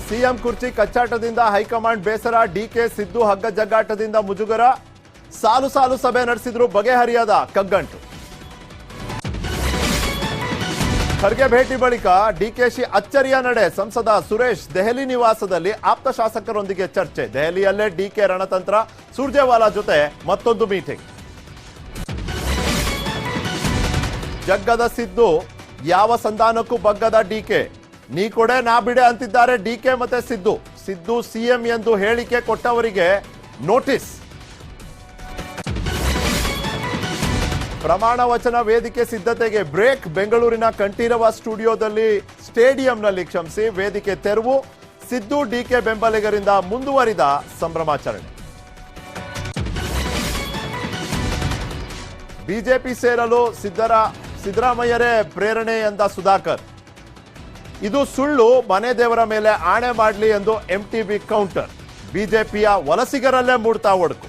CM ಕುರ್ಚಿ ಕಚ್ಚಾಟದಿಂದ high command ಬೇಸರ, DK Siddu ಹಗ್ಗ ಜಗ್ಗಾಟದಿಂದ ಮುಜುಗರ, ಸಾಲು ಸಾಲು ಸಭೆ ನಡೆಸಿದ್ರು ಬಗೆಹರಿಯದ ಕಗ್ಗಂಟು. ಖರ್ಗೆ ಭೇಟಿ ಬಳಿಕ ಡಿಕೆಶಿ ಅಚ್ಚರಿಯ ನಡೆ, ಸಂಸದ ಸುರೇಶ್ ದೆಹಲಿ ನಿವಾಸದಲ್ಲಿ ಆಪ್ತ ಶಾಸಕರೊಂದಿಗೆ ಚರ್ಚೆ, ದೆಹಲಿಯಲ್ಲೇ ಡಿಕೆ ರಣತಂತ್ರ, ಸುರ್ಜೇವಾಲಾ ಜೊತೆ ಮತ್ತೊಂದು ಮೀಟಿಂಗ್. ಜಗ್ಗದ ಸಿದ್ದು, ಯಾವ ಸಂಧಾನಕ್ಕೂ ಬಗ್ಗದ ಡಿಕೆ, ನೀ ಕೊಡೆ ನಾ ಬಿಡೆ ಅಂತಿದ್ದಾರೆ ಡಿಕೆ ಮತ್ತೆ ಸಿದ್ದು. ಸಿದ್ದು ಸಿಎಂ ಎಂದು ಹೇಳಿಕೆ ಕೊಟ್ಟವರಿಗೆ ನೋಟಿಸ್. ಪ್ರಮಾಣ ವಚನ ವೇದಿಕೆ ಸಿದ್ಧತೆಗೆ ಬ್ರೇಕ್, ಬೆಂಗಳೂರಿನ ಕಂಠೀರವ ಸ್ಟುಡಿಯೋದಲ್ಲಿ ಸ್ಟೇಡಿಯಂನಲ್ಲಿ ವೇದಿಕೆ ತೆರವು, ಸಿದ್ದು ಡಿಕೆ ಬೆಂಬಲಿಗರಿಂದ ಮುಂದುವರಿದ ಸಂಭ್ರಮಾಚರಣೆ. ಬಿಜೆಪಿ ಸೇರಲು ಸಿದ್ದರಾಮಯ್ಯರೇ ಪ್ರೇರಣೆ ಎಂದ ಸುಧಾಕರ್, ಇದು ಸುಳ್ಳು, ಮನೆ ದೇವರ ಮೇಲೆ ಆಣೆ ಮಾಡಲಿ ಎಂದು ಎಂಟಿಬಿ ಕೌಂಟರ್. ಬಿಜೆಪಿಯ ವಲಸಿಗರಲ್ಲೇ ಮೂಡ್ತಾ ಒಡಕು.